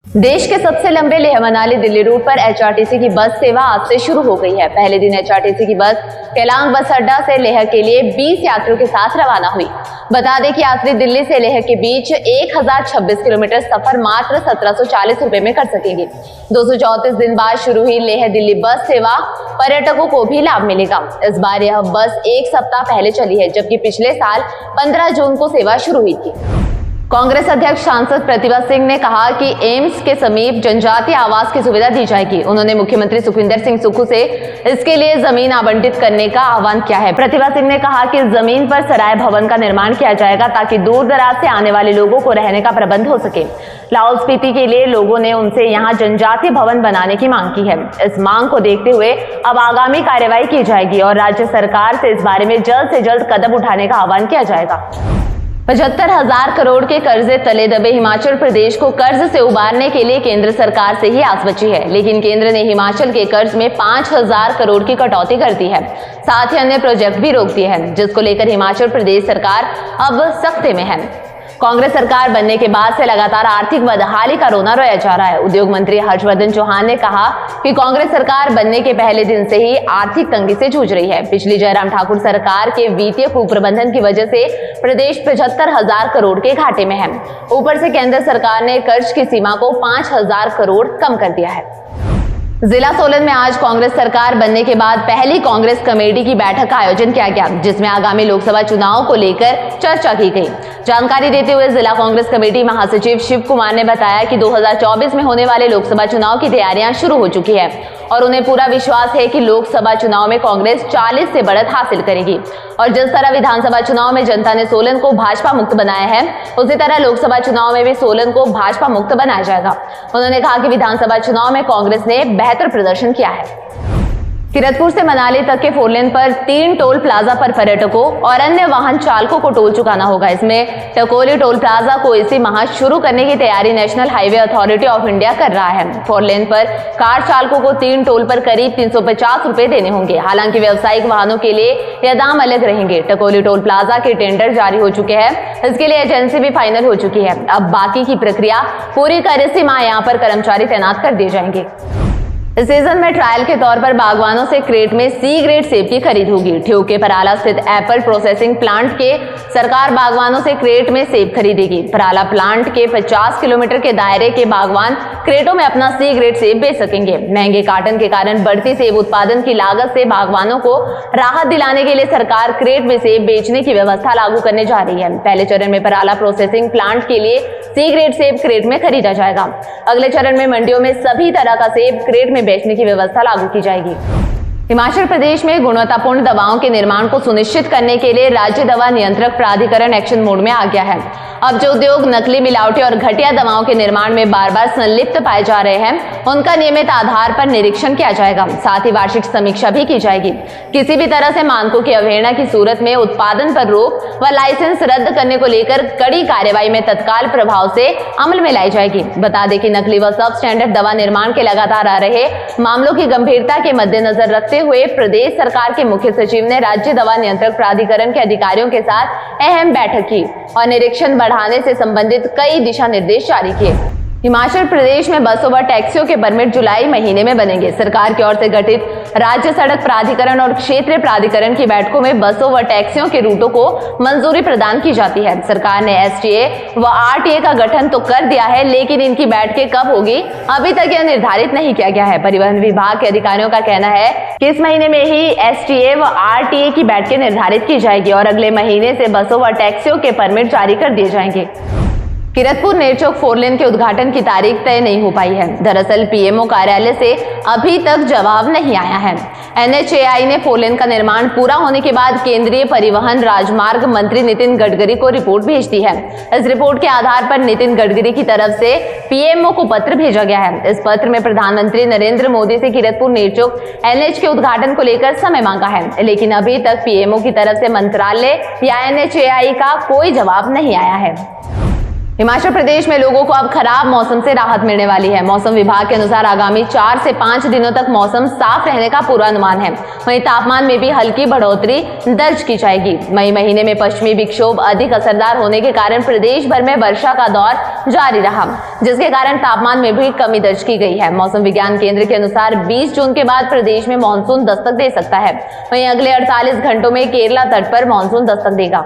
देश के सबसे लंबे लेह मनाली दिल्ली रूट पर एचआरटीसी की बस सेवा आज से शुरू हो गई है। पहले दिन एचआरटीसी की बस केलांग बस अड्डा से लेह के लिए 20 यात्रियों के साथ रवाना हुई। बता दें कि यात्री दिल्ली से लेह के बीच 1026 किलोमीटर सफर मात्र 1740 रुपए में कर सकेंगे। 234 दिन बाद शुरू हुई लेह दिल्ली बस सेवा पर्यटकों को भी लाभ मिलेगा। इस बार यह बस एक सप्ताह पहले चली है, जबकि पिछले साल 15 जून को सेवा शुरू हुई थी। कांग्रेस अध्यक्ष सांसद प्रतिभा सिंह ने कहा कि एम्स के समीप जनजातीय आवास की सुविधा दी जाएगी। उन्होंने मुख्यमंत्री सुखविंदर सिंह सुक्खू से इसके लिए जमीन आवंटित करने का आह्वान किया है। प्रतिभा सिंह ने कहा कि जमीन पर सराय भवन का निर्माण किया जाएगा ताकि दूर दराज से आने वाले लोगों को रहने का प्रबंध हो सके। लाहौल स्पीति के लिए लोगों ने उनसे यहाँ जनजातीय भवन बनाने की मांग की है। इस मांग को देखते हुए अब आगामी कार्यवाही की जाएगी और राज्य सरकार से इस बारे में जल्द से जल्द कदम उठाने का आह्वान किया जाएगा। 75,000 करोड़ के कर्जे तले दबे हिमाचल प्रदेश को कर्ज से उबारने के लिए केंद्र सरकार से ही आस बची है, लेकिन केंद्र ने हिमाचल के कर्ज में 5,000 करोड़ की कटौती कर दी है। साथ ही अन्य प्रोजेक्ट भी रोक दिए हैं, जिसको लेकर हिमाचल प्रदेश सरकार अब सख्ते में है। कांग्रेस सरकार बनने के बाद से लगातार आर्थिक बदहाली का रोना रोया जा रहा है। उद्योग मंत्री हर्षवर्धन चौहान ने कहा कि कांग्रेस सरकार बनने के पहले दिन से ही आर्थिक तंगी से जूझ रही है। पिछली जयराम ठाकुर सरकार के वित्तीय कुप्रबंधन की वजह से प्रदेश 75,000 करोड़ के घाटे में है। ऊपर से केंद्र सरकार ने कर्ज की सीमा को 5,000 करोड़ कम कर दिया है। जिला सोलन में आज कांग्रेस सरकार बनने के बाद पहली कांग्रेस कमेटी की बैठक का आयोजन किया गया, जिसमें आगामी लोकसभा चुनाव को लेकर चर्चा की गई। जानकारी देते हुए जिला कांग्रेस कमेटी महासचिव शिव कुमार ने बताया कि 2024 में होने वाले लोकसभा चुनाव की तैयारियां शुरू हो चुकी है और उन्हें पूरा विश्वास है कि लोकसभा चुनाव में कांग्रेस 40 से बढ़त हासिल करेगी। और जिस तरह विधानसभा चुनाव में जनता ने सोलन को भाजपा मुक्त बनाया है, उसी तरह लोकसभा चुनाव में भी सोलन को भाजपा मुक्त बनाया जाएगा। उन्होंने कहा कि विधानसभा चुनाव में कांग्रेस ने बेहतर प्रदर्शन किया है। किरतपुर से मनाली तक के 4 लेन पर 3 टोल प्लाजा पर पर्यटकों और अन्य वाहन चालकों को टोल चुकाना होगा। इसमें टकोली टोल प्लाजा को इसी माह शुरू करने की तैयारी national highway authority of India कर रहा है। 4 लेन पर कार चालकों को 3 टोल पर करीब 350 रुपए देने होंगे। हालांकि व्यावसायिक वाहनों के लिए यह दाम अलग रहेंगे। टकोली टोल प्लाजा के टेंडर जारी हो चुके हैं, इसके लिए एजेंसी भी फाइनल हो चुकी है। अब बाकी की प्रक्रिया पूरी कर इसी माह यहाँ पर कर्मचारी तैनात कर दिए जाएंगे। इस सीजन में ट्रायल के तौर पर बागवानों से क्रेट में सी ग्रेड सेब की खरीद होगी। ठियोग के पराला स्थित एप्पल प्रोसेसिंग प्लांट के सरकार बागवानों से क्रेट में सेब खरीदेगी। पराला प्लांट के 50 किलोमीटर के दायरे के बागवान क्रेटों में अपना सी ग्रेड सेब बेच सकेंगे। महंगे कार्टन के कारण बढ़ती सेब उत्पादन की लागत से बागवानों को राहत दिलाने के लिए सरकार क्रेट में सेब बेचने की व्यवस्था लागू करने जा रही है। पहले चरण में पराला प्रोसेसिंग प्लांट के लिए सी ग्रेड सेब क्रेट में खरीदा जाएगा। अगले चरण में मंडियों में सभी तरह का सेब क्रेट में बेचने की व्यवस्था लागू की जाएगी। हिमाचल प्रदेश में गुणवत्तापूर्ण दवाओं के निर्माण को सुनिश्चित करने के लिए राज्य दवा नियंत्रक प्राधिकरण एक्शन मोड में आ गया है। अब जो उद्योग नकली, मिलावटी और घटिया दवाओं के निर्माण में बार बार संलिप्त पाए जा रहे हैं, उनका नियमित आधार पर निरीक्षण किया जाएगा। साथ ही वार्षिक समीक्षा भी की जाएगी। किसी भी तरह से मानकों की अवहेलना की सूरत में उत्पादन पर रोक व लाइसेंस रद्द करने को लेकर कड़ी कार्रवाई में तत्काल प्रभाव से अमल में लाई जाएगी। बता दें कि नकली व सब स्टैंडर्ड दवा निर्माण के लगातार आ रहे मामलों की गंभीरता के मद्देनजर रखते हुए प्रदेश सरकार के मुख्य सचिव ने राज्य दवा नियंत्रक प्राधिकरण के अधिकारियों के साथ अहम बैठक की और निरीक्षण बढ़ाने से संबंधित कई दिशा निर्देश जारी किए। हिमाचल प्रदेश में बसों व टैक्सियों के परमिट जुलाई महीने में बनेंगे। सरकार की ओर से गठित राज्य सड़क प्राधिकरण और क्षेत्रीय प्राधिकरण की बैठकों में बसों व टैक्सियों के रूटों को मंजूरी प्रदान की जाती है। सरकार ने एसटीए व आरटीए का गठन तो कर दिया है, लेकिन इनकी बैठकें कब होगी अभी तक यह निर्धारित नहीं किया गया है। परिवहन विभाग के अधिकारियों का कहना है कि इस महीने में ही एसटीए व आरटीए की बैठकें निर्धारित की जाएगी और अगले महीने से बसों व टैक्सियों के परमिट जारी कर दिए जाएंगे। किरतपुर नेरचौक 4 लेन के उद्घाटन की तारीख तय नहीं हो पाई है। दरअसल पीएमओ कार्यालय से अभी तक जवाब नहीं आया है। एनएचएआई ने 4 लेन का निर्माण पूरा होने के बाद केंद्रीय परिवहन राजमार्ग मंत्री नितिन गडकरी को रिपोर्ट भेज दी है। इस रिपोर्ट के आधार पर नितिन गडकरी की तरफ से पीएमओ को पत्र भेजा गया है। इस पत्र में प्रधानमंत्री नरेंद्र मोदी से किरतपुर नेरचौक एनएच के उद्घाटन को लेकर समय मांगा है, लेकिन अभी तक पीएमओ की तरफ से मंत्रालय या एनएचएआई का कोई जवाब नहीं आया है। हिमाचल प्रदेश में लोगों को अब खराब मौसम से राहत मिलने वाली है। मौसम विभाग के अनुसार आगामी 4 से 5 दिनों तक मौसम साफ रहने का पूर्वानुमान है। वहीं तापमान में भी हल्की बढ़ोतरी दर्ज की जाएगी। मई महीने में पश्चिमी विक्षोभ अधिक असरदार होने के कारण प्रदेश भर में वर्षा का दौर जारी रहा, जिसके कारण तापमान में भी कमी दर्ज की गई है। मौसम विज्ञान केंद्र के अनुसार 20 जून के बाद प्रदेश में मानसून दस्तक दे सकता है। वहीं अगले 48 घंटों में केरला तट पर मानसून दस्तक देगा।